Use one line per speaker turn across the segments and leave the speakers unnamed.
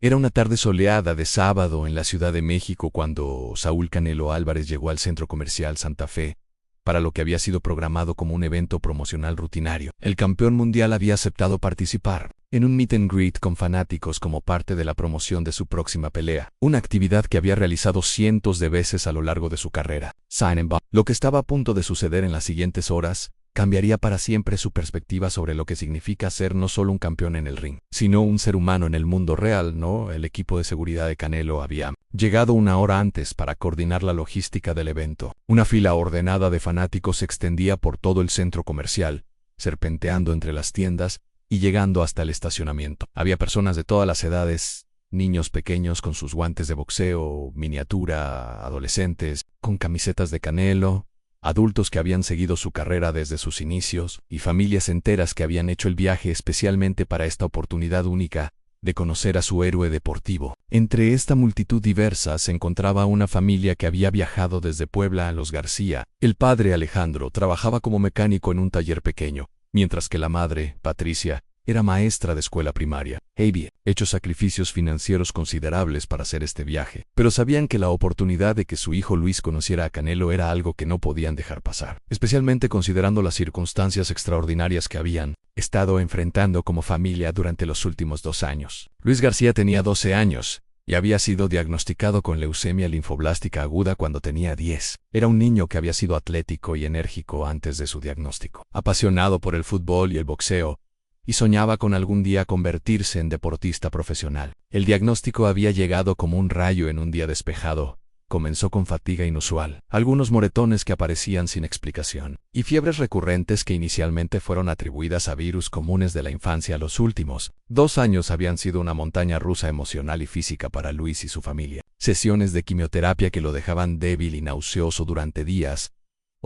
Era una tarde soleada de sábado en la Ciudad de México cuando Saúl Canelo Álvarez llegó al centro comercial Santa Fe para lo que había sido programado como un evento promocional rutinario. El campeón mundial había aceptado participar en un meet and greet con fanáticos como parte de la promoción de su próxima pelea, una actividad que había realizado cientos de veces a lo largo de su carrera. Lo que estaba a punto de suceder en las siguientes horas cambiaría para siempre su perspectiva sobre lo que significa ser no solo un campeón en el ring, sino un ser humano en el mundo real, ¿no? El equipo de seguridad de Canelo había llegado una hora antes para coordinar la logística del evento. Una fila ordenada de fanáticos se extendía por todo el centro comercial, serpenteando entre las tiendas y llegando hasta el estacionamiento. Había personas de todas las edades, niños pequeños con sus guantes de boxeo, miniatura, adolescentes con camisetas de Canelo, adultos que habían seguido su carrera desde sus inicios y familias enteras que habían hecho el viaje especialmente para esta oportunidad única de conocer a su héroe deportivo. Entre esta multitud diversa se encontraba una familia que había viajado desde Puebla a Los García. El padre Alejandro trabajaba como mecánico en un taller pequeño, mientras que la madre, Patricia, era maestra de escuela primaria. Había hecho sacrificios financieros considerables para hacer este viaje, pero sabían que la oportunidad de que su hijo Luis conociera a Canelo era algo que no podían dejar pasar, especialmente considerando las circunstancias extraordinarias que habían estado enfrentando como familia durante los últimos 2 años. Luis García tenía 12 años y había sido diagnosticado con leucemia linfoblástica aguda cuando tenía 10. Era un niño que había sido atlético y enérgico antes de su diagnóstico, apasionado por el fútbol y el boxeo, y soñaba con algún día convertirse en deportista profesional. El diagnóstico había llegado como un rayo en un día despejado. Comenzó con fatiga inusual, algunos moretones que aparecían sin explicación, y fiebres recurrentes que inicialmente fueron atribuidas a virus comunes de la infancia. Los últimos 2 años habían sido una montaña rusa emocional y física para Luis y su familia. Sesiones de quimioterapia que lo dejaban débil y nauseoso durante días,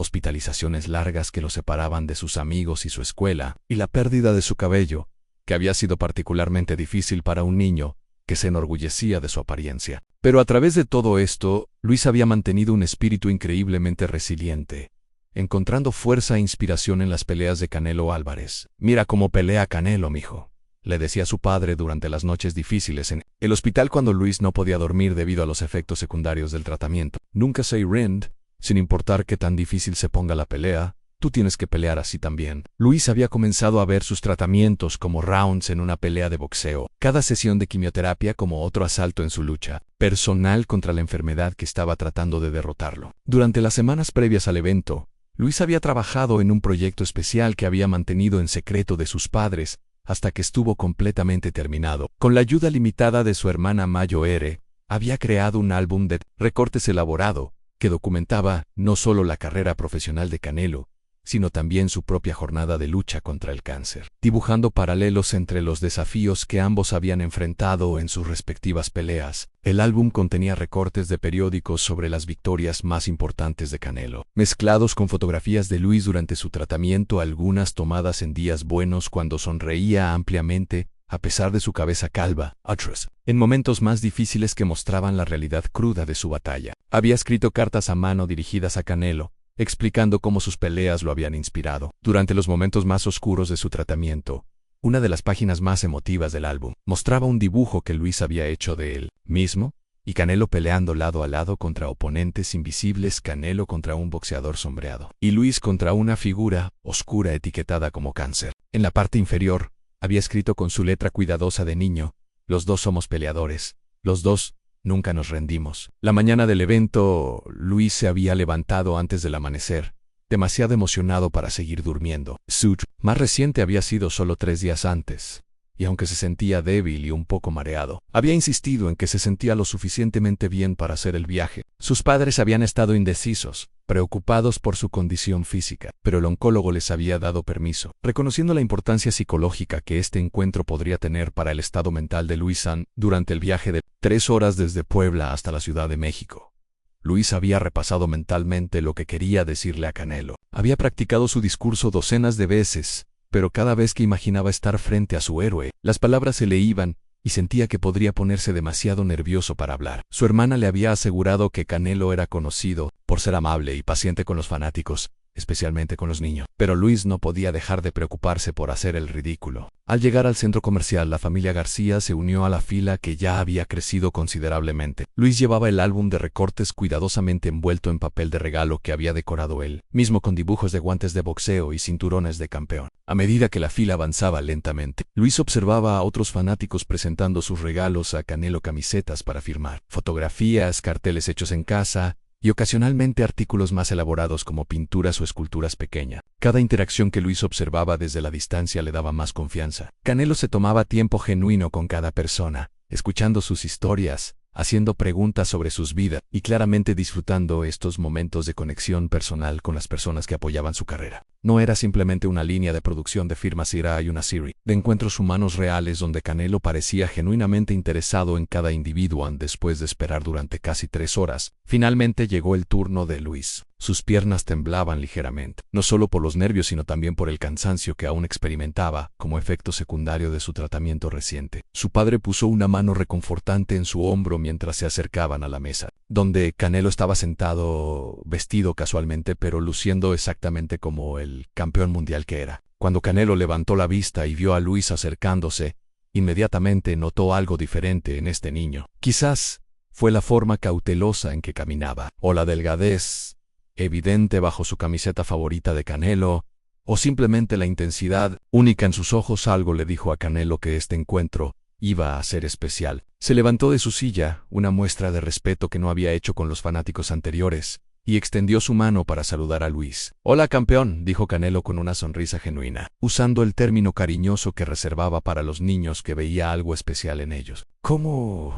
hospitalizaciones largas que lo separaban de sus amigos y su escuela, y la pérdida de su cabello, que había sido particularmente difícil para un niño que se enorgullecía de su apariencia. Pero a través de todo esto, Luis había mantenido un espíritu increíblemente resiliente, encontrando fuerza e inspiración en las peleas de Canelo Álvarez. «Mira cómo pelea Canelo, mijo», le decía su padre durante las noches difíciles en el hospital cuando Luis no podía dormir debido a los efectos secundarios del tratamiento. «Nunca se rinde. Sin importar qué tan difícil se ponga la pelea, tú tienes que pelear así también». Luis había comenzado a ver sus tratamientos como rounds en una pelea de boxeo, cada sesión de quimioterapia como otro asalto en su lucha personal contra la enfermedad que estaba tratando de derrotarlo. Durante las semanas previas al evento, Luis había trabajado en un proyecto especial que había mantenido en secreto de sus padres hasta que estuvo completamente terminado. Con la ayuda limitada de su hermana Mayo R., había creado un álbum de recortes elaborado que documentaba no solo la carrera profesional de Canelo, sino también su propia jornada de lucha contra el cáncer, dibujando paralelos entre los desafíos que ambos habían enfrentado en sus respectivas peleas. El álbum contenía recortes de periódicos sobre las victorias más importantes de Canelo, mezclados con fotografías de Luis durante su tratamiento, algunas tomadas en días buenos cuando sonreía ampliamente, a pesar de su cabeza calva, otras en momentos más difíciles que mostraban la realidad cruda de su batalla. Había escrito cartas a mano dirigidas a Canelo, explicando cómo sus peleas lo habían inspirado. Durante los momentos más oscuros de su tratamiento, una de las páginas más emotivas del álbum mostraba un dibujo que Luis había hecho de él mismo, y Canelo peleando lado a lado contra oponentes invisibles, Canelo contra un boxeador sombreado, y Luis contra una figura oscura etiquetada como cáncer. En la parte inferior, había escrito con su letra cuidadosa de niño: «Los dos somos peleadores, los dos nunca nos rendimos». La mañana del evento, Luis se había levantado antes del amanecer, demasiado emocionado para seguir durmiendo. Su más reciente había sido solo 3 días antes, y aunque se sentía débil y un poco mareado, había insistido en que se sentía lo suficientemente bien para hacer el viaje. Sus padres habían estado indecisos, preocupados por su condición física, pero el oncólogo les había dado permiso, reconociendo la importancia psicológica que este encuentro podría tener para el estado mental de Luis San. Durante el viaje de 3 horas desde Puebla hasta la Ciudad de México, Luis había repasado mentalmente lo que quería decirle a Canelo. Había practicado su discurso docenas de veces, pero cada vez que imaginaba estar frente a su héroe, las palabras se le iban y sentía que podría ponerse demasiado nervioso para hablar. Su hermana le había asegurado que Canelo era conocido por ser amable y paciente con los fanáticos, especialmente con los niños. Pero Luis no podía dejar de preocuparse por hacer el ridículo. Al llegar al centro comercial, la familia García se unió a la fila que ya había crecido considerablemente. Luis llevaba el álbum de recortes cuidadosamente envuelto en papel de regalo que había decorado él mismo, con dibujos de guantes de boxeo y cinturones de campeón. A medida que la fila avanzaba lentamente, Luis observaba a otros fanáticos presentando sus regalos a Canelo: camisetas para firmar, fotografías, carteles hechos en casa y ocasionalmente artículos más elaborados como pinturas o esculturas pequeñas. Cada interacción que Luis observaba desde la distancia le daba más confianza. Canelo se tomaba tiempo genuino con cada persona, escuchando sus historias, haciendo preguntas sobre sus vidas y claramente disfrutando estos momentos de conexión personal con las personas que apoyaban su carrera. No era simplemente una línea de producción de firmas, era una serie de encuentros humanos reales donde Canelo parecía genuinamente interesado en cada individuo. Después de esperar durante casi 3 horas, finalmente llegó el turno de Luis. Sus piernas temblaban ligeramente, no solo por los nervios sino también por el cansancio que aún experimentaba como efecto secundario de su tratamiento reciente. Su padre puso una mano reconfortante en su hombro mientras se acercaban a la mesa, donde Canelo estaba sentado, vestido casualmente pero luciendo exactamente como el campeón mundial que era. Cuando Canelo levantó la vista y vio a Luis acercándose, inmediatamente notó algo diferente en este niño. Quizás fue la forma cautelosa en que caminaba, o la delgadez evidente bajo su camiseta favorita de Canelo, o simplemente la intensidad única en sus ojos. Algo le dijo a Canelo que este encuentro iba a ser especial. Se levantó de su silla, una muestra de respeto que no había hecho con los fanáticos anteriores, y extendió su mano para saludar a Luis. «Hola, campeón», dijo Canelo con una sonrisa genuina, usando el término cariñoso que reservaba para los niños que veía algo especial en ellos. ¿Cómo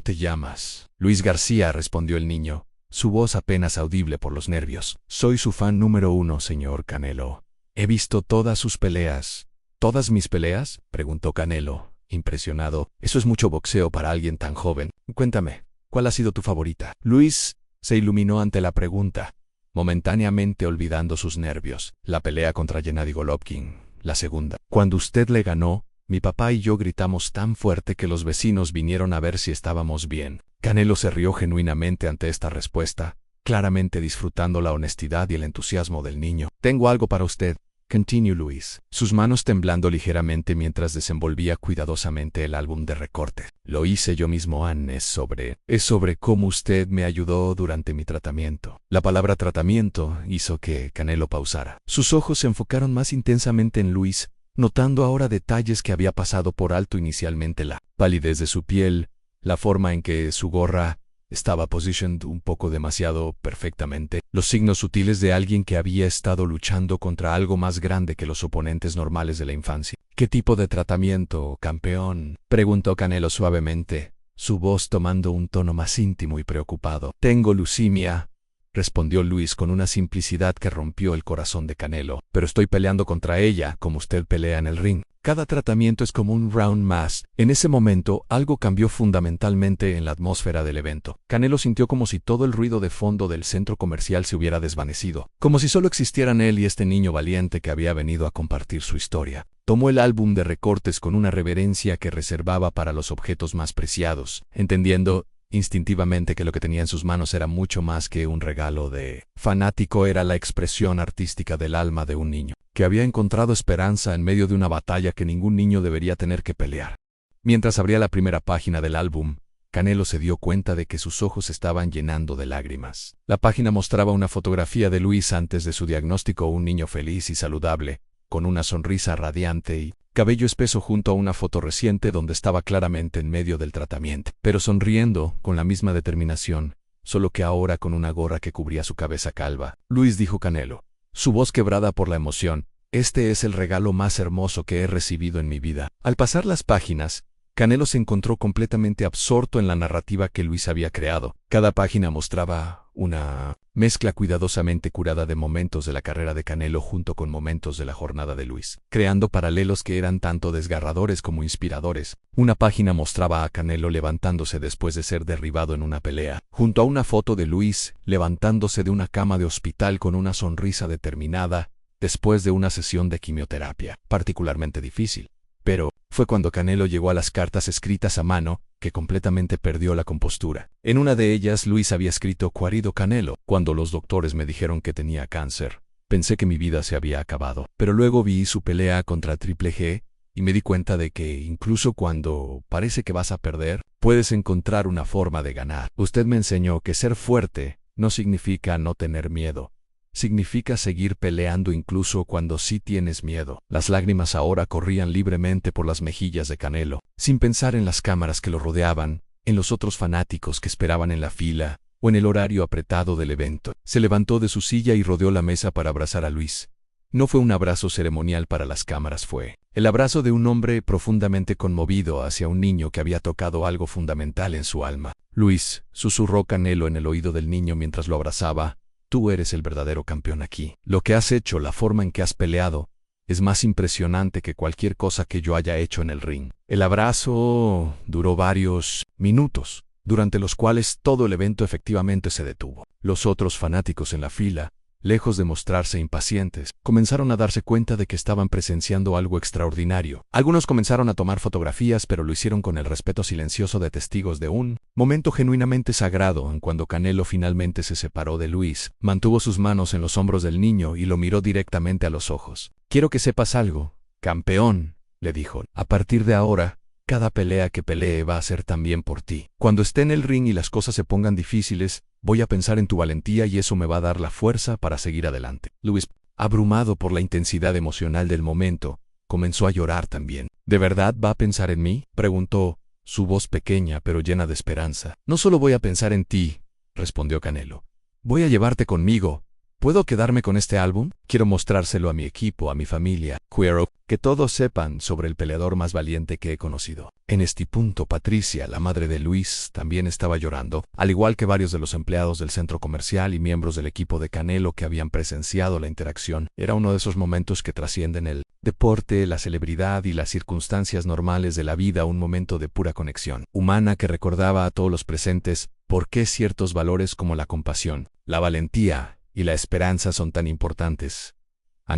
te llamas?» «Luis García», respondió el niño, su voz apenas audible por los nervios. «Soy su fan número 1, señor Canelo. He visto todas sus peleas». «¿Todas mis peleas?», preguntó Canelo, impresionado. «Eso es mucho boxeo para alguien tan joven. Cuéntame, ¿cuál ha sido tu favorita?» Luis se iluminó ante la pregunta, momentáneamente olvidando sus nervios. «La pelea contra Gennady Golovkin, la segunda. Cuando usted le ganó, mi papá y yo gritamos tan fuerte que los vecinos vinieron a ver si estábamos bien». Canelo se rió genuinamente ante esta respuesta, claramente disfrutando la honestidad y el entusiasmo del niño. «Tengo algo para usted», continuó Luis, sus manos temblando ligeramente mientras desenvolvía cuidadosamente el álbum de recortes. «Lo hice yo mismo, Anne. Es sobre cómo usted me ayudó durante mi tratamiento». La palabra tratamiento hizo que Canelo pausara. Sus ojos se enfocaron más intensamente en Luis, notando ahora detalles que había pasado por alto inicialmente: la palidez de su piel, la forma en que su gorra estaba positioned un poco demasiado perfectamente, los signos sutiles de alguien que había estado luchando contra algo más grande que los oponentes normales de la infancia. «¿Qué tipo de tratamiento, campeón?», preguntó Canelo suavemente, su voz tomando un tono más íntimo y preocupado. «Tengo leucemia», respondió Luis con una simplicidad que rompió el corazón de Canelo. «Pero estoy peleando contra ella, como usted pelea en el ring. Cada tratamiento es como un round más». En ese momento, algo cambió fundamentalmente en la atmósfera del evento. Canelo sintió como si todo el ruido de fondo del centro comercial se hubiera desvanecido, como si solo existieran él y este niño valiente que había venido a compartir su historia. Tomó el álbum de recortes con una reverencia que reservaba para los objetos más preciados, entendiendo instintivamente que lo que tenía en sus manos era mucho más que un regalo de fanático. Era la expresión artística del alma de un niño que había encontrado esperanza en medio de una batalla que ningún niño debería tener que pelear. Mientras abría la primera página del álbum, Canelo se dio cuenta de que sus ojos estaban llenando de lágrimas. La página mostraba una fotografía de Luis antes de su diagnóstico, un niño feliz y saludable, con una sonrisa radiante y cabello espeso, junto a una foto reciente donde estaba claramente en medio del tratamiento, pero sonriendo con la misma determinación, solo que ahora con una gorra que cubría su cabeza calva. «Luis», dijo Canelo, su voz quebrada por la emoción, «este es el regalo más hermoso que he recibido en mi vida». Al pasar las páginas, Canelo se encontró completamente absorto en la narrativa que Luis había creado. Cada página mostraba una mezcla cuidadosamente curada de momentos de la carrera de Canelo junto con momentos de la jornada de Luis, creando paralelos que eran tanto desgarradores como inspiradores. Una página mostraba a Canelo levantándose después de ser derribado en una pelea, junto a una foto de Luis levantándose de una cama de hospital con una sonrisa determinada después de una sesión de quimioterapia particularmente difícil. Pero fue cuando Canelo llegó a las cartas escritas a mano que completamente perdió la compostura. En una de ellas, Luis había escrito: «Querido Canelo, cuando los doctores me dijeron que tenía cáncer, Pensé que mi vida se había acabado. Pero luego vi su pelea contra Triple G y me di cuenta de que incluso cuando parece que vas a perder, puedes encontrar una forma de ganar. Usted me enseñó que ser fuerte no significa no tener miedo. Significa seguir peleando incluso cuando sí tienes miedo. Las lágrimas ahora corrían libremente por las mejillas de Canelo, sin pensar en las cámaras que lo rodeaban, en los otros fanáticos que esperaban en la fila, o en el horario apretado del evento. Se levantó de su silla y rodeó la mesa para abrazar a Luis. No fue un abrazo ceremonial para las cámaras, fue el abrazo de un hombre profundamente conmovido hacia un niño que había tocado algo fundamental en su alma. Luis, susurró Canelo en el oído del niño mientras lo abrazaba, tú eres el verdadero campeón aquí. Lo que has hecho, la forma en que has peleado, es más impresionante que cualquier cosa que yo haya hecho en el ring. El abrazo duró varios minutos, durante los cuales todo el evento efectivamente se detuvo. Los otros fanáticos en la fila, lejos de mostrarse impacientes, comenzaron a darse cuenta de que estaban presenciando algo extraordinario. Algunos comenzaron a tomar fotografías, pero lo hicieron con el respeto silencioso de testigos de un momento genuinamente sagrado. Cuando Canelo finalmente se separó de Luis, mantuvo sus manos en los hombros del niño y lo miró directamente a los ojos. Quiero que sepas algo, campeón, le dijo. A partir de ahora, cada pelea que pelee va a ser también por ti. Cuando esté en el ring y las cosas se pongan difíciles, voy a pensar en tu valentía y eso me va a dar la fuerza para seguir adelante. Luis, abrumado por la intensidad emocional del momento, comenzó a llorar también. ¿De verdad va a pensar en mí?, preguntó, su voz pequeña pero llena de esperanza. No solo voy a pensar en ti, respondió Canelo. Voy a llevarte conmigo. ¿Puedo quedarme con este álbum? Quiero mostrárselo a mi equipo, a mi familia. Quiero que todos sepan sobre el peleador más valiente que he conocido. En este punto, Patricia, la madre de Luis, también estaba llorando, al igual que varios de los empleados del centro comercial y miembros del equipo de Canelo que habían presenciado la interacción. Era uno de esos momentos que trascienden el deporte, la celebridad y las circunstancias normales de la vida, un momento de pura conexión humana que recordaba a todos los presentes por qué ciertos valores como la compasión, la valentía y la esperanza son tan importantes.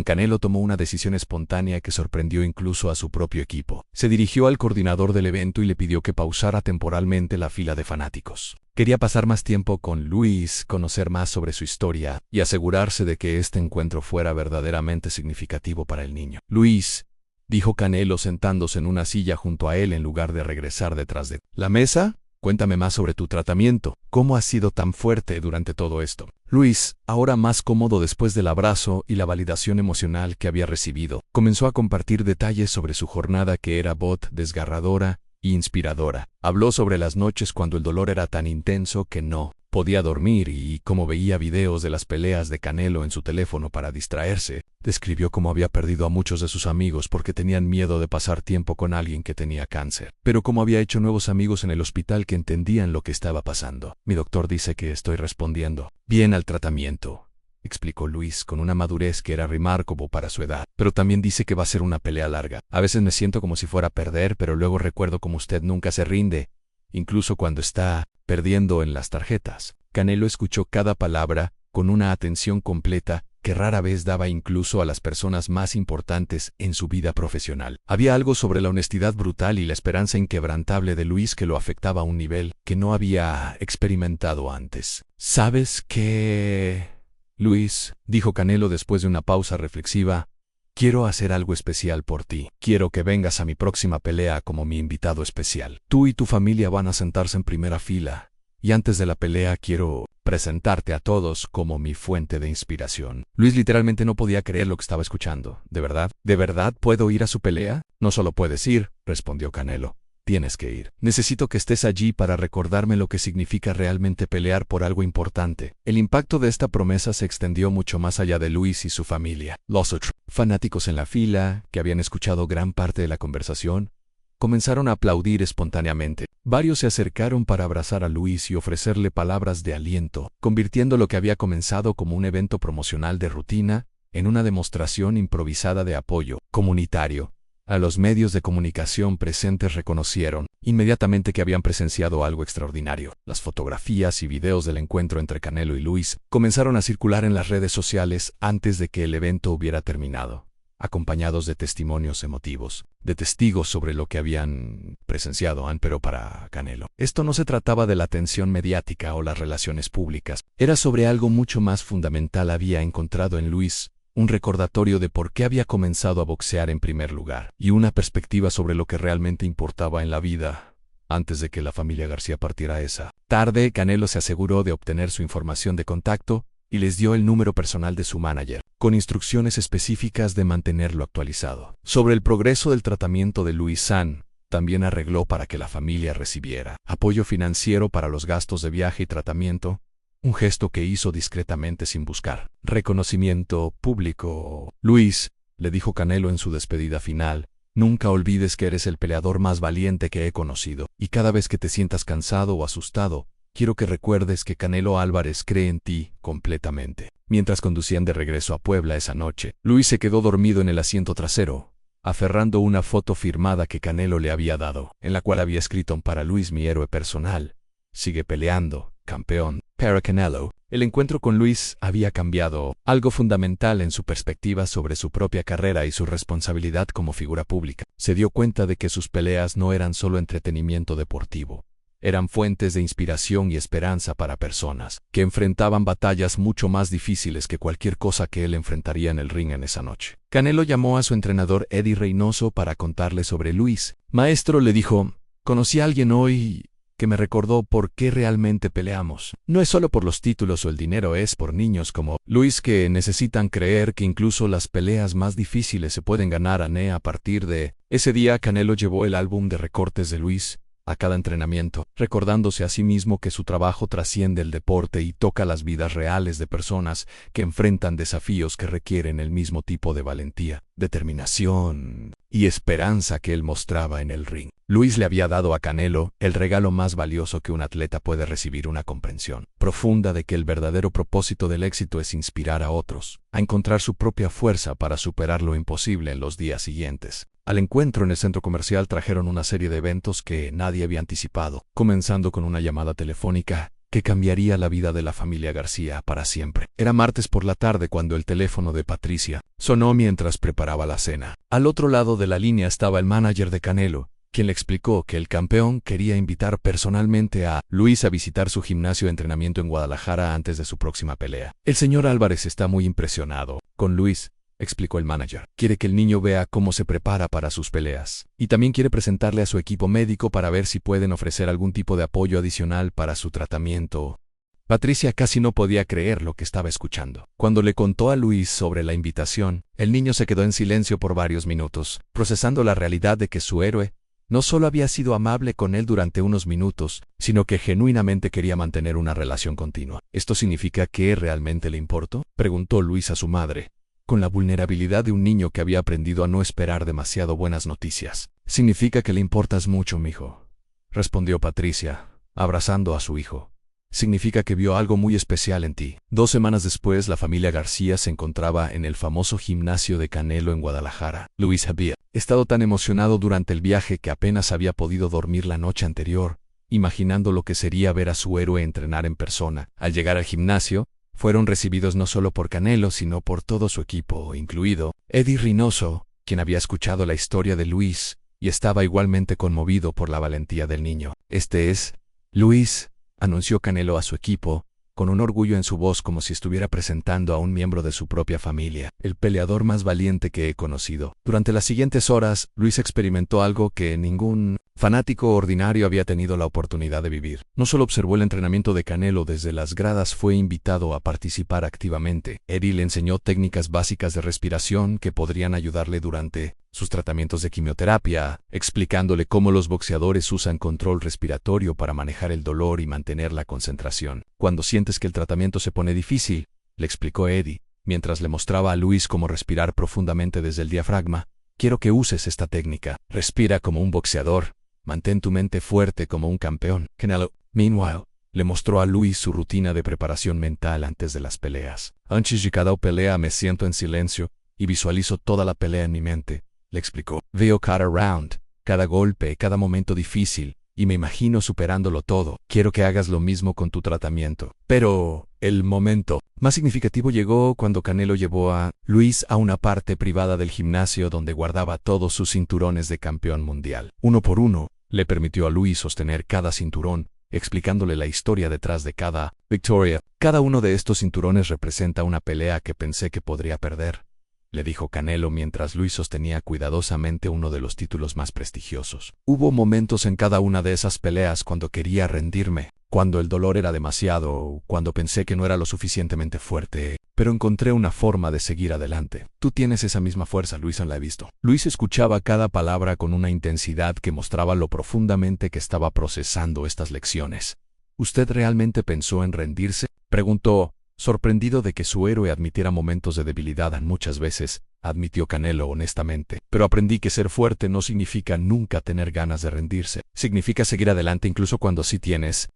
Canelo tomó una decisión espontánea que sorprendió incluso a su propio equipo. Se dirigió al coordinador del evento y le pidió que pausara temporalmente la fila de fanáticos. Quería pasar más tiempo con Luis, conocer más sobre su historia y asegurarse de que este encuentro fuera verdaderamente significativo para el niño. Luis, dijo Canelo sentándose en una silla junto a él en lugar de regresar detrás de la mesa, cuéntame más sobre tu tratamiento. ¿Cómo has sido tan fuerte durante todo esto? Luis, ahora más cómodo después del abrazo y la validación emocional que había recibido, comenzó a compartir detalles sobre su jornada que era desgarradora e inspiradora. Habló sobre las noches cuando el dolor era tan intenso que no podía dormir y cómo veía videos de las peleas de Canelo en su teléfono para distraerse. Describió cómo había perdido a muchos de sus amigos porque tenían miedo de pasar tiempo con alguien que tenía cáncer, pero cómo había hecho nuevos amigos en el hospital que entendían lo que estaba pasando. Mi doctor dice que estoy respondiendo bien al tratamiento, explicó Luis con una madurez que era remarcable para su edad, pero también dice que va a ser una pelea larga. A veces me siento como si fuera a perder, pero luego recuerdo cómo usted nunca se rinde, incluso cuando está perdiendo en las tarjetas. Canelo escuchó cada palabra con una atención completa que rara vez daba incluso a las personas más importantes en su vida profesional. Había algo sobre la honestidad brutal y la esperanza inquebrantable de Luis que lo afectaba a un nivel que no había experimentado antes. ¿Sabes qué, Luis?, dijo Canelo después de una pausa reflexiva. Quiero hacer algo especial por ti. Quiero que vengas a mi próxima pelea como mi invitado especial. Tú y tu familia van a sentarse en primera fila, y antes de la pelea quiero presentarte a todos como mi fuente de inspiración. Luis literalmente no podía creer lo que estaba escuchando. ¿De verdad? ¿De verdad puedo ir a su pelea? No solo puedes ir, respondió Canelo. Tienes que ir. Necesito que estés allí para recordarme lo que significa realmente pelear por algo importante. El impacto de esta promesa se extendió mucho más allá de Luis y su familia. Los otros fanáticos en la fila, que habían escuchado gran parte de la conversación, comenzaron a aplaudir espontáneamente. Varios se acercaron para abrazar a Luis y ofrecerle palabras de aliento, convirtiendo lo que había comenzado como un evento promocional de rutina en una demostración improvisada de apoyo comunitario. A los medios de comunicación presentes reconocieron inmediatamente que habían presenciado algo extraordinario. Las fotografías y videos del encuentro entre Canelo y Luis comenzaron a circular en las redes sociales antes de que el evento hubiera terminado, acompañados de testimonios emotivos, de testigos sobre lo que habían presenciado. Pero para Canelo, esto no se trataba de la atención mediática o las relaciones públicas. Era sobre algo mucho más fundamental. Había encontrado en Luis un recordatorio de por qué había comenzado a boxear en primer lugar, y una perspectiva sobre lo que realmente importaba en la vida. Antes de que la familia García partiera esa tarde, Canelo se aseguró de obtener su información de contacto y les dio el número personal de su manager, con instrucciones específicas de mantenerlo actualizado. Sobre el progreso del tratamiento de Luis San, también arregló para que la familia recibiera apoyo financiero para los gastos de viaje y tratamiento, un gesto que hizo discretamente sin buscar reconocimiento público. Luis, le dijo Canelo en su despedida final, nunca olvides que eres el peleador más valiente que he conocido, y cada vez que te sientas cansado o asustado, quiero que recuerdes que Canelo Álvarez cree en ti completamente. Mientras conducían de regreso a Puebla esa noche, Luis se quedó dormido en el asiento trasero, aferrando una foto firmada que Canelo le había dado, en la cual había escrito: para Luis, mi héroe personal. Sigue peleando, campeón. Para Canelo, el encuentro con Luis había cambiado algo fundamental en su perspectiva sobre su propia carrera y su responsabilidad como figura pública. Se dio cuenta de que sus peleas no eran solo entretenimiento deportivo. Eran fuentes de inspiración y esperanza para personas que enfrentaban batallas mucho más difíciles que cualquier cosa que él enfrentaría en el ring en esa noche. Canelo llamó a su entrenador Eddie Reynoso para contarle sobre Luis. Maestro, le dijo, conocí a alguien hoy que me recordó por qué realmente peleamos. No es solo por los títulos o el dinero, es por niños como Luis que necesitan creer que incluso las peleas más difíciles se pueden ganar. A partir de ese día, Canelo llevó el álbum de recortes de Luis a cada entrenamiento, recordándose a sí mismo que su trabajo trasciende el deporte y toca las vidas reales de personas que enfrentan desafíos que requieren el mismo tipo de valentía, determinación y esperanza que él mostraba en el ring. Luis le había dado a Canelo el regalo más valioso que un atleta puede recibir: una comprensión profunda de que el verdadero propósito del éxito es inspirar a otros a encontrar su propia fuerza para superar lo imposible en los días siguientes. Al encuentro en el centro comercial trajeron una serie de eventos que nadie había anticipado, comenzando con una llamada telefónica que cambiaría la vida de la familia García para siempre. Era martes por la tarde cuando el teléfono de Patricia sonó mientras preparaba la cena. Al otro lado de la línea estaba el manager de Canelo, quien le explicó que el campeón quería invitar personalmente a Luis a visitar su gimnasio de entrenamiento en Guadalajara antes de su próxima pelea. El señor Álvarez está muy impresionado con Luis, explicó el manager. Quiere que el niño vea cómo se prepara para sus peleas. Y también quiere presentarle a su equipo médico para ver si pueden ofrecer algún tipo de apoyo adicional para su tratamiento. Patricia casi no podía creer lo que estaba escuchando. Cuando le contó a Luis sobre la invitación, el niño se quedó en silencio por varios minutos, procesando la realidad de que su héroe no solo había sido amable con él durante unos minutos, sino que genuinamente quería mantener una relación continua. ¿Esto significa que realmente le importó?, preguntó Luis a su madre, con la vulnerabilidad de un niño que había aprendido a no esperar demasiado buenas noticias. Significa que le importas mucho, mijo, respondió Patricia, abrazando a su hijo. Significa que vio algo muy especial en ti. 2 semanas después, la familia García se encontraba en el famoso gimnasio de Canelo en Guadalajara. Luis había estado tan emocionado durante el viaje que apenas había podido dormir la noche anterior, imaginando lo que sería ver a su héroe entrenar en persona. Al llegar al gimnasio, fueron recibidos no solo por Canelo, sino por todo su equipo, incluido Eddie Reynoso, quien había escuchado la historia de Luis y estaba igualmente conmovido por la valentía del niño. Este es Luis, anunció Canelo a su equipo, con un orgullo en su voz como si estuviera presentando a un miembro de su propia familia, el peleador más valiente que he conocido. Durante las siguientes horas, Luis experimentó algo que ningún fanático ordinario había tenido la oportunidad de vivir. No solo observó el entrenamiento de Canelo desde las gradas, fue invitado a participar activamente. Eddie le enseñó técnicas básicas de respiración que podrían ayudarle durante sus tratamientos de quimioterapia, explicándole cómo los boxeadores usan control respiratorio para manejar el dolor y mantener la concentración. Cuando sientes que el tratamiento se pone difícil, le explicó Eddie, mientras le mostraba a Luis cómo respirar profundamente desde el diafragma, quiero que uses esta técnica. Respira como un boxeador. Mantén tu mente fuerte como un campeón. Canelo, meanwhile, le mostró a Luis su rutina de preparación mental antes de las peleas. Antes de cada pelea me siento en silencio y visualizo toda la pelea en mi mente, le explicó. Veo cada round, cada golpe, cada momento difícil, y me imagino superándolo todo. Quiero que hagas lo mismo con tu tratamiento. Pero el momento más significativo llegó cuando Canelo llevó a Luis a una parte privada del gimnasio donde guardaba todos sus cinturones de campeón mundial. Uno por uno, le permitió a Luis sostener cada cinturón, explicándole la historia detrás de cada victoria. Cada uno de estos cinturones representa una pelea que pensé que podría perder, le dijo Canelo mientras Luis sostenía cuidadosamente uno de los títulos más prestigiosos. Hubo momentos en cada una de esas peleas cuando quería rendirme, cuando el dolor era demasiado, cuando pensé que no era lo suficientemente fuerte, pero encontré una forma de seguir adelante. Tú tienes esa misma fuerza, Luis, la he visto. Luis escuchaba cada palabra con una intensidad que mostraba lo profundamente que estaba procesando estas lecciones. ¿Usted realmente pensó en rendirse?, preguntó, sorprendido de que su héroe admitiera momentos de debilidad. Muchas veces, admitió Canelo honestamente, pero aprendí que ser fuerte no significa nunca tener ganas de rendirse. Significa seguir adelante incluso cuando sí tienes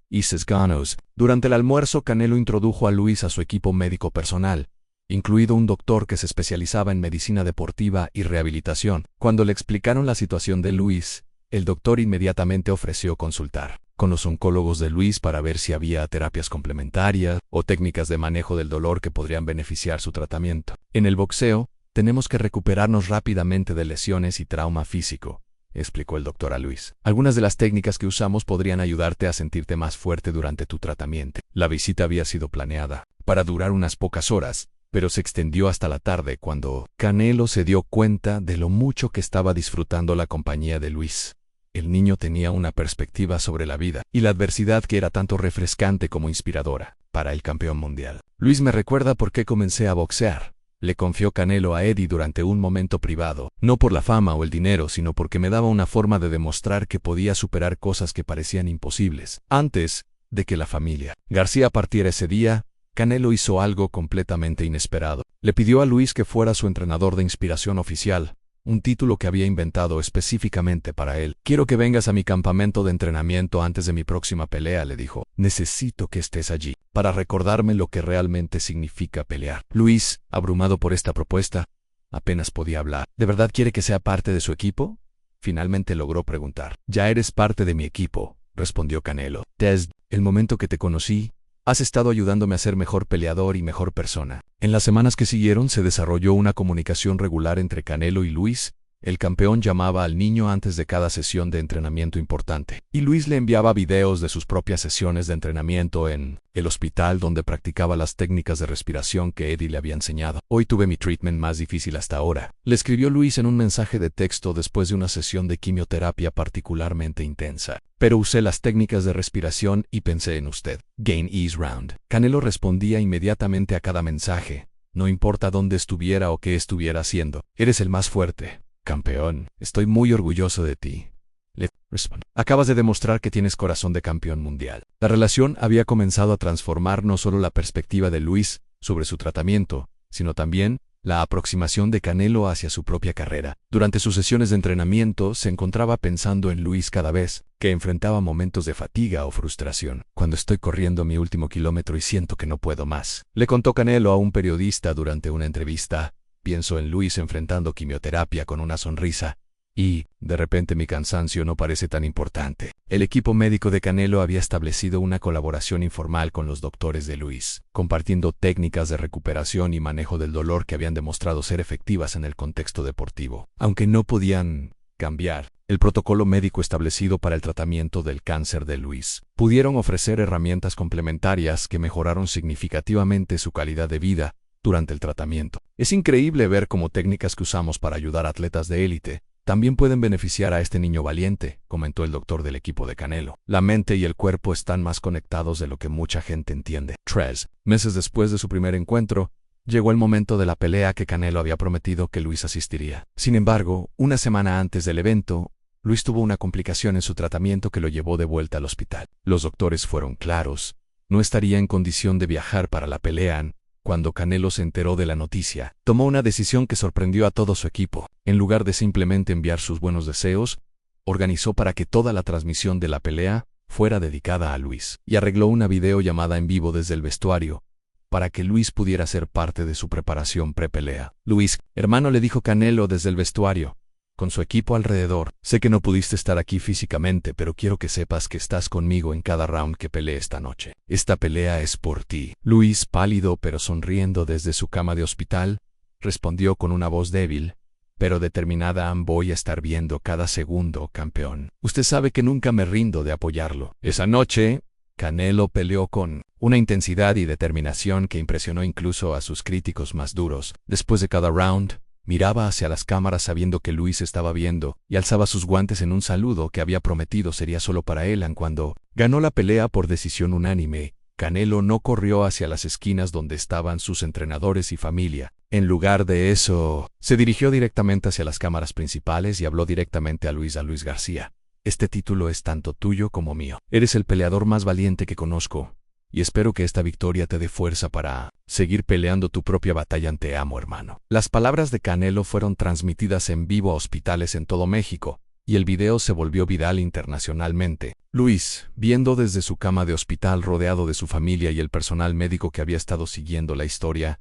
ganas. Durante el almuerzo, Canelo introdujo a Luis a su equipo médico personal, incluido un doctor que se especializaba en medicina deportiva y rehabilitación. Cuando le explicaron la situación de Luis, el doctor inmediatamente ofreció consultar con los oncólogos de Luis para ver si había terapias complementarias o técnicas de manejo del dolor que podrían beneficiar su tratamiento. En el boxeo, tenemos que recuperarnos rápidamente de lesiones y trauma físico, explicó el doctor a Luis. Algunas de las técnicas que usamos podrían ayudarte a sentirte más fuerte durante tu tratamiento. La visita había sido planeada para durar unas pocas horas, pero se extendió hasta la tarde cuando Canelo se dio cuenta de lo mucho que estaba disfrutando la compañía de Luis. El niño tenía una perspectiva sobre la vida y la adversidad que era tanto refrescante como inspiradora para el campeón mundial. Luis me recuerda por qué comencé a boxear, le confió Canelo a Eddie durante un momento privado, no por la fama o el dinero, sino porque me daba una forma de demostrar que podía superar cosas que parecían imposibles. Antes de que la familia García partiera ese día, Canelo hizo algo completamente inesperado. Le pidió a Luis que fuera su entrenador de inspiración oficial, un título que había inventado específicamente para él. Quiero que vengas a mi campamento de entrenamiento antes de mi próxima pelea, le dijo. Necesito que estés allí para recordarme lo que realmente significa pelear. Luis, abrumado por esta propuesta, apenas podía hablar. ¿De verdad quiere que sea parte de su equipo?, finalmente logró preguntar. Ya eres parte de mi equipo, respondió Canelo. Desde el momento que te conocí, has estado ayudándome a ser mejor peleador y mejor persona. En las semanas que siguieron se desarrolló una comunicación regular entre Canelo y Luis. El campeón llamaba al niño antes de cada sesión de entrenamiento importante, y Luis le enviaba videos de sus propias sesiones de entrenamiento en el hospital donde practicaba las técnicas de respiración que Eddie le había enseñado. Hoy tuve mi treatment más difícil hasta ahora, le escribió Luis en un mensaje de texto después de una sesión de quimioterapia particularmente intensa. Pero usé las técnicas de respiración y pensé en usted. Gain Ease Round. Canelo respondía inmediatamente a cada mensaje, no importa dónde estuviera o qué estuviera haciendo. Eres el más fuerte, campeón. Estoy muy orgulloso de ti. Le respondió. Acabas de demostrar que tienes corazón de campeón mundial. La relación había comenzado a transformar no solo la perspectiva de Luis sobre su tratamiento, sino también la aproximación de Canelo hacia su propia carrera. Durante sus sesiones de entrenamiento se encontraba pensando en Luis cada vez que enfrentaba momentos de fatiga o frustración. Cuando estoy corriendo mi último kilómetro y siento que no puedo más, le contó Canelo a un periodista durante una entrevista. Pienso en Luis enfrentando quimioterapia con una sonrisa, y, de repente, mi cansancio no parece tan importante. El equipo médico de Canelo había establecido una colaboración informal con los doctores de Luis, compartiendo técnicas de recuperación y manejo del dolor que habían demostrado ser efectivas en el contexto deportivo. Aunque no podían cambiar el protocolo médico establecido para el tratamiento del cáncer de Luis, pudieron ofrecer herramientas complementarias que mejoraron significativamente su calidad de vida durante el tratamiento. Es increíble ver cómo técnicas que usamos para ayudar a atletas de élite también pueden beneficiar a este niño valiente, comentó el doctor del equipo de Canelo. La mente y el cuerpo están más conectados de lo que mucha gente entiende. 3 meses después de su primer encuentro, llegó el momento de la pelea que Canelo había prometido que Luis asistiría. Sin embargo, una semana antes del evento, Luis tuvo una complicación en su tratamiento que lo llevó de vuelta al hospital. Los doctores fueron claros: no estaría en condición de viajar para la pelea. Cuando Canelo se enteró de la noticia, tomó una decisión que sorprendió a todo su equipo. En lugar de simplemente enviar sus buenos deseos, organizó para que toda la transmisión de la pelea fuera dedicada a Luis, y arregló una videollamada en vivo desde el vestuario para que Luis pudiera ser parte de su preparación pre-pelea. Luis, hermano, le dijo Canelo desde el vestuario, con su equipo alrededor. Sé que no pudiste estar aquí físicamente, pero quiero que sepas que estás conmigo en cada round que pelee esta noche. Esta pelea es por ti. Luis, pálido pero sonriendo desde su cama de hospital, respondió con una voz débil, pero determinada: voy a estar viendo cada segundo, campeón. Usted sabe que nunca me rindo de apoyarlo. Esa noche, Canelo peleó con una intensidad y determinación que impresionó incluso a sus críticos más duros. Después de cada round, miraba hacia las cámaras sabiendo que Luis estaba viendo y alzaba sus guantes en un saludo que había prometido sería solo para él. Cuando ganó la pelea por decisión unánime, Canelo no corrió hacia las esquinas donde estaban sus entrenadores y familia. En lugar de eso, se dirigió directamente hacia las cámaras principales y habló directamente a Luis García. Este título es tanto tuyo como mío. Eres el peleador más valiente que conozco, y espero que esta victoria te dé fuerza para seguir peleando tu propia batalla. Te amo, hermano. Las palabras de Canelo fueron transmitidas en vivo a hospitales en todo México, y el video se volvió viral internacionalmente. Luis, viendo desde su cama de hospital rodeado de su familia y el personal médico que había estado siguiendo la historia,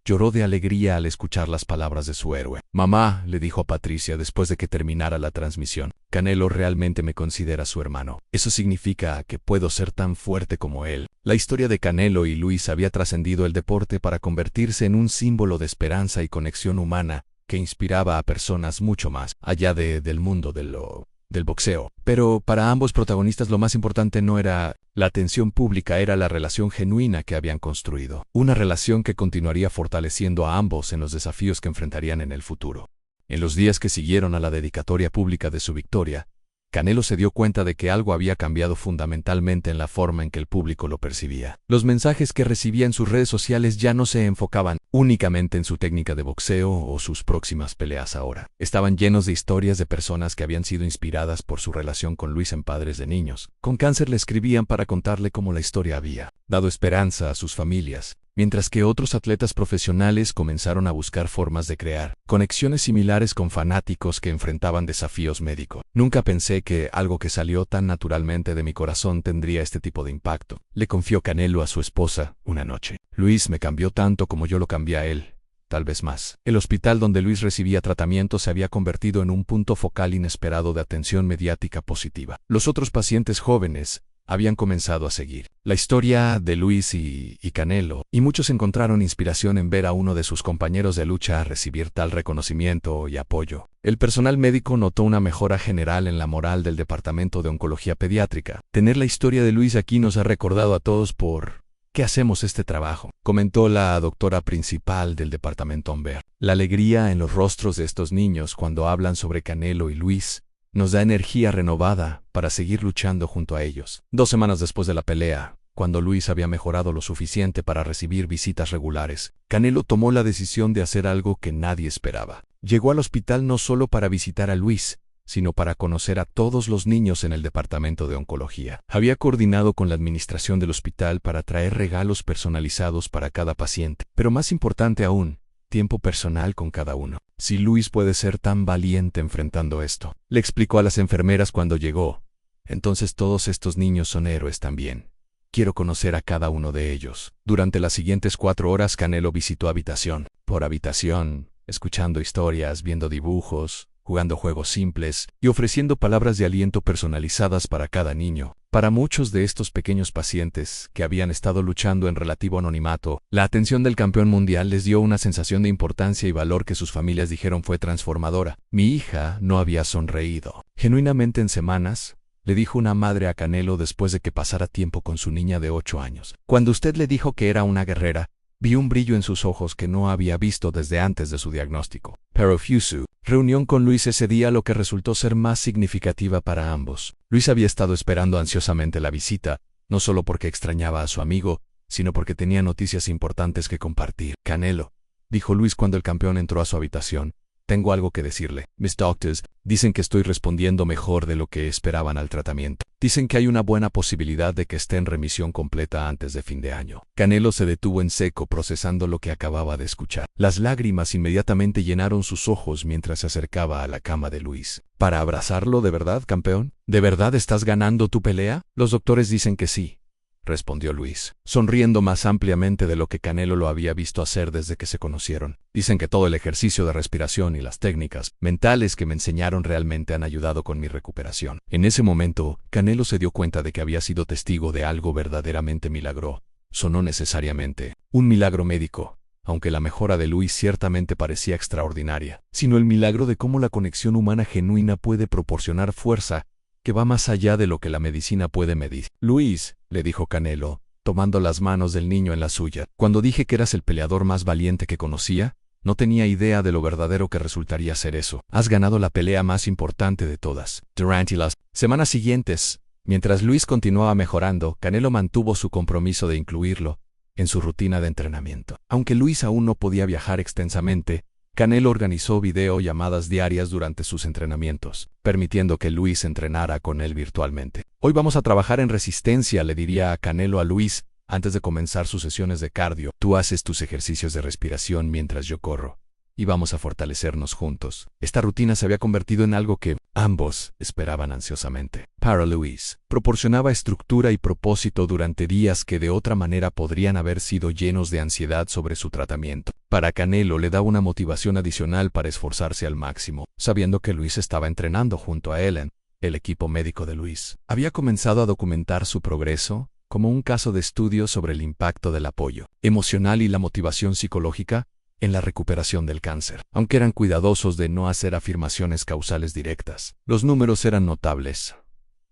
lloró de alegría al escuchar las palabras de su héroe. Mamá, le dijo a Patricia después de que terminara la transmisión, Canelo realmente me considera su hermano. Eso significa que puedo ser tan fuerte como él. La historia de Canelo y Luis había trascendido el deporte para convertirse en un símbolo de esperanza y conexión humana que inspiraba a personas mucho más allá del mundo del boxeo. Pero para ambos protagonistas lo más importante no era la atención pública, era la relación genuina que habían construido. Una relación que continuaría fortaleciendo a ambos en los desafíos que enfrentarían en el futuro. En los días que siguieron a la dedicatoria pública de su victoria, Canelo se dio cuenta de que algo había cambiado fundamentalmente en la forma en que el público lo percibía. Los mensajes que recibía en sus redes sociales ya no se enfocaban únicamente en su técnica de boxeo o sus próximas peleas ahora. Estaban llenos de historias de personas que habían sido inspiradas por su relación con Luis en padres de niños. Con cáncer le escribían para contarle cómo la historia había dado esperanza a sus familias, mientras que otros atletas profesionales comenzaron a buscar formas de crear conexiones similares con fanáticos que enfrentaban desafíos médicos. Nunca pensé que algo que salió tan naturalmente de mi corazón tendría este tipo de impacto, le confió Canelo a su esposa una noche. Luis me cambió tanto como yo lo cambié a él, tal vez más. El hospital donde Luis recibía tratamiento se había convertido en un punto focal inesperado de atención mediática positiva. Los otros pacientes jóvenes habían comenzado a seguir la historia de Luis y Canelo, y muchos encontraron inspiración en ver a uno de sus compañeros de lucha recibir tal reconocimiento y apoyo. El personal médico notó una mejora general en la moral del Departamento de Oncología Pediátrica. Tener la historia de Luis aquí nos ha recordado a todos por qué hacemos este trabajo, comentó la doctora principal del departamento Amber. La alegría en los rostros de estos niños cuando hablan sobre Canelo y Luis nos da energía renovada para seguir luchando junto a ellos. 2 semanas después de la pelea, cuando Luis había mejorado lo suficiente para recibir visitas regulares, Canelo tomó la decisión de hacer algo que nadie esperaba. Llegó al hospital no solo para visitar a Luis, sino para conocer a todos los niños en el departamento de oncología. Había coordinado con la administración del hospital para traer regalos personalizados para cada paciente, pero más importante aún, tiempo personal con cada uno. Si Luis puede ser tan valiente enfrentando esto, le explicó a las enfermeras cuando llegó, entonces todos estos niños son héroes también. Quiero conocer a cada uno de ellos. Durante las siguientes 4 horas Canelo visitó habitación por habitación, escuchando historias, viendo dibujos, jugando juegos simples y ofreciendo palabras de aliento personalizadas para cada niño. Para muchos de estos pequeños pacientes, que habían estado luchando en relativo anonimato, la atención del campeón mundial les dio una sensación de importancia y valor que sus familias dijeron fue transformadora. Mi hija no había sonreído genuinamente en semanas, le dijo una madre a Canelo después de que pasara tiempo con su niña de 8 años. Cuando usted le dijo que era una guerrera, vi un brillo en sus ojos que no había visto desde antes de su diagnóstico. Pero su reunión con Luis ese día lo que resultó ser más significativa para ambos. Luis había estado esperando ansiosamente la visita, no solo porque extrañaba a su amigo, sino porque tenía noticias importantes que compartir. Canelo, dijo Luis cuando el campeón entró a su habitación, tengo algo que decirle. Mis doctors dicen que estoy respondiendo mejor de lo que esperaban al tratamiento. Dicen que hay una buena posibilidad de que esté en remisión completa antes de fin de año. Canelo se detuvo en seco procesando lo que acababa de escuchar. Las lágrimas inmediatamente llenaron sus ojos mientras se acercaba a la cama de Luis. ¿Para abrazarlo de verdad, campeón? ¿De verdad estás ganando tu pelea? Los doctores dicen que sí, respondió Luis, sonriendo más ampliamente de lo que Canelo lo había visto hacer desde que se conocieron. Dicen que todo el ejercicio de respiración y las técnicas mentales que me enseñaron realmente han ayudado con mi recuperación. En ese momento, Canelo se dio cuenta de que había sido testigo de algo verdaderamente milagroso. No necesariamente un milagro médico, aunque la mejora de Luis ciertamente parecía extraordinaria, sino el milagro de cómo la conexión humana genuina puede proporcionar fuerza que va más allá de lo que la medicina puede medir. Luis, le dijo Canelo, tomando las manos del niño en la suya, cuando dije que eras el peleador más valiente que conocía, no tenía idea de lo verdadero que resultaría ser eso. Has ganado la pelea más importante de todas. Durante las semanas siguientes, mientras Luis continuaba mejorando, Canelo mantuvo su compromiso de incluirlo en su rutina de entrenamiento. Aunque Luis aún no podía viajar extensamente, Canelo organizó videollamadas diarias durante sus entrenamientos, permitiendo que Luis entrenara con él virtualmente. Hoy vamos a trabajar en resistencia, le diría a Canelo a Luis antes de comenzar sus sesiones de cardio. Tú haces tus ejercicios de respiración mientras yo corro, y vamos a fortalecernos juntos. Esta rutina se había convertido en algo que ambos esperaban ansiosamente. Para Luis, proporcionaba estructura y propósito durante días que de otra manera podrían haber sido llenos de ansiedad sobre su tratamiento. Para Canelo le daba una motivación adicional para esforzarse al máximo, sabiendo que Luis estaba entrenando junto a Ellen. El equipo médico de Luis había comenzado a documentar su progreso como un caso de estudio sobre el impacto del apoyo emocional y la motivación psicológica en la recuperación del cáncer. Aunque eran cuidadosos de no hacer afirmaciones causales directas, los números eran notables.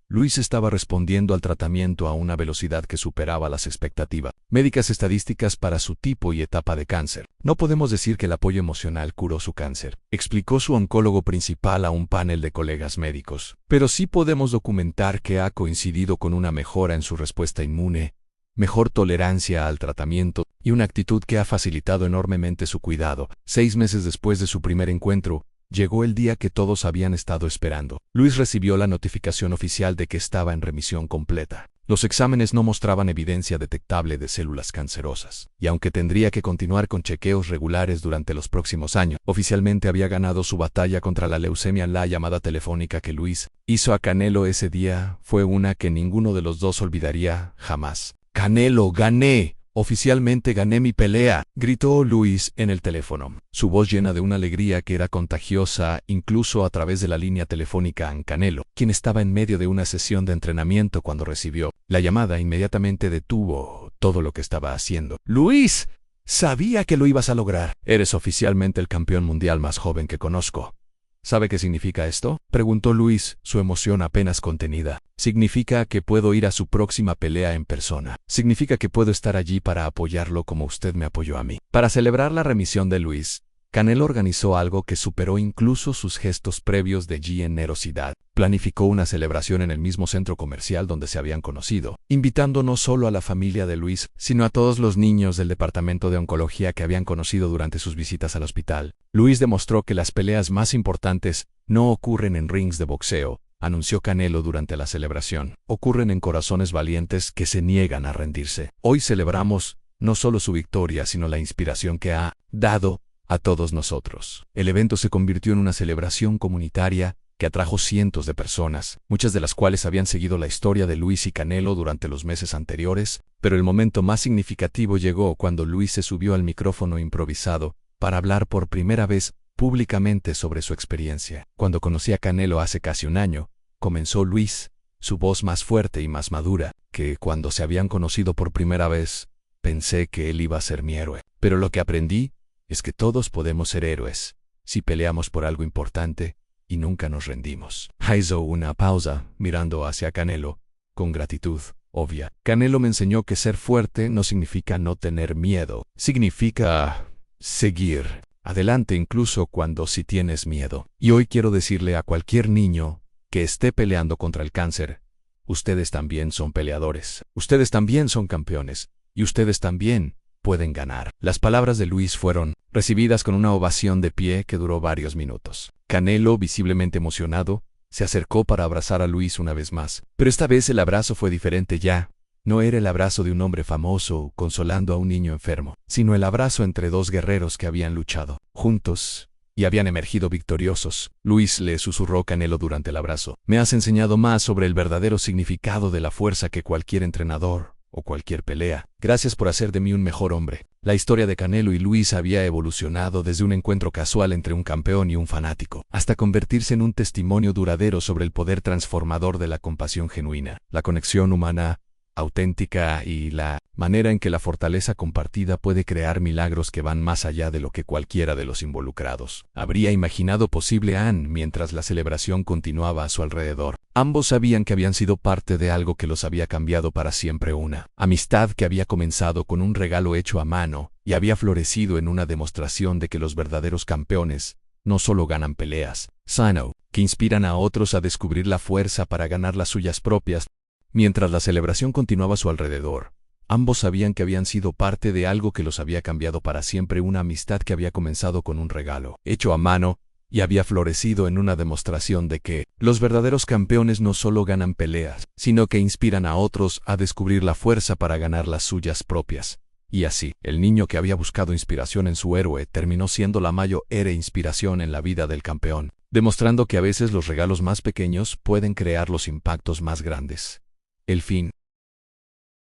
Luis estaba respondiendo al tratamiento a una velocidad que superaba las expectativas médicas estadísticas para su tipo y etapa de cáncer. No podemos decir que el apoyo emocional curó su cáncer, explicó su oncólogo principal a un panel de colegas médicos, pero sí podemos documentar que ha coincidido con una mejora en su respuesta inmune, mejor tolerancia al tratamiento y una actitud que ha facilitado enormemente su cuidado. 6 meses después de su primer encuentro, llegó el día que todos habían estado esperando. Luis recibió la notificación oficial de que estaba en remisión completa. Los exámenes no mostraban evidencia detectable de células cancerosas, y aunque tendría que continuar con chequeos regulares durante los próximos años, oficialmente había ganado su batalla contra la leucemia. La llamada telefónica que Luis hizo a Canelo ese día fue una que ninguno de los dos olvidaría jamás. «Canelo, gané. Oficialmente gané mi pelea», gritó Luis en el teléfono, su voz llena de una alegría que era contagiosa incluso a través de la línea telefónica a Canelo, quien estaba en medio de una sesión de entrenamiento cuando recibió la llamada. Inmediatamente detuvo todo lo que estaba haciendo. «Luis, sabía que lo ibas a lograr. Eres oficialmente el campeón mundial más joven que conozco». «¿Sabe qué significa esto?», preguntó Luis, su emoción apenas contenida. «Significa que puedo ir a su próxima pelea en persona. Significa que puedo estar allí para apoyarlo como usted me apoyó a mí». Para celebrar la remisión de Luis, Canelo organizó algo que superó incluso sus gestos previos de generosidad. Planificó una celebración en el mismo centro comercial donde se habían conocido, invitando no solo a la familia de Luis, sino a todos los niños del departamento de oncología que habían conocido durante sus visitas al hospital. Luis demostró que las peleas más importantes no ocurren en rings de boxeo, anunció Canelo durante la celebración. Ocurren en corazones valientes que se niegan a rendirse. Hoy celebramos no solo su victoria, sino la inspiración que ha dado a todos nosotros. El evento se convirtió en una celebración comunitaria que atrajo cientos de personas, muchas de las cuales habían seguido la historia de Luis y Canelo durante los meses anteriores, pero el momento más significativo llegó cuando Luis se subió al micrófono improvisado para hablar por primera vez públicamente sobre su experiencia. «Cuando conocí a Canelo hace casi un año», comenzó Luis, su voz más fuerte y más madura, «que cuando se habían conocido por primera vez, pensé que él iba a ser mi héroe. Pero lo que aprendí es que todos podemos ser héroes si peleamos por algo importante y nunca nos rendimos». Hizo una pausa, mirando hacia Canelo, con gratitud obvia. «Canelo me enseñó que ser fuerte no significa no tener miedo. Significa seguir adelante incluso cuando sí tienes miedo. Y hoy quiero decirle a cualquier niño que esté peleando contra el cáncer, ustedes también son peleadores. Ustedes también son campeones. Y ustedes también pueden ganar». Las palabras de Luis fueron recibidas con una ovación de pie que duró varios minutos. Canelo, visiblemente emocionado, se acercó para abrazar a Luis una vez más. Pero esta vez el abrazo fue diferente ya. No era el abrazo de un hombre famoso consolando a un niño enfermo, sino el abrazo entre dos guerreros que habían luchado juntos y habían emergido victoriosos. Luis le susurró Canelo durante el abrazo: «Me has enseñado más sobre el verdadero significado de la fuerza que cualquier entrenador o cualquier pelea. Gracias por hacer de mí un mejor hombre». La historia de Canelo y Luis había evolucionado desde un encuentro casual entre un campeón y un fanático, hasta convertirse en un testimonio duradero sobre el poder transformador de la compasión genuina, la conexión humana auténtica y la manera en que la fortaleza compartida puede crear milagros que van más allá de lo que cualquiera de los involucrados habría imaginado posible. Mientras la celebración continuaba a su alrededor, ambos sabían que habían sido parte de algo que los había cambiado para siempre, una amistad que había comenzado con un regalo hecho a mano y había florecido en una demostración de que los verdaderos campeones no solo ganan peleas, sino que inspiran a otros a descubrir la fuerza para ganar las suyas propias. Mientras la celebración continuaba a su alrededor, ambos sabían que habían sido parte de algo que los había cambiado para siempre, una amistad que había comenzado con un regalo hecho a mano y había florecido en una demostración de que los verdaderos campeones no solo ganan peleas, sino que inspiran a otros a descubrir la fuerza para ganar las suyas propias. Y así, el niño que había buscado inspiración en su héroe terminó siendo la mayor inspiración en la vida del campeón, demostrando que a veces los regalos más pequeños pueden crear los impactos más grandes. El fin.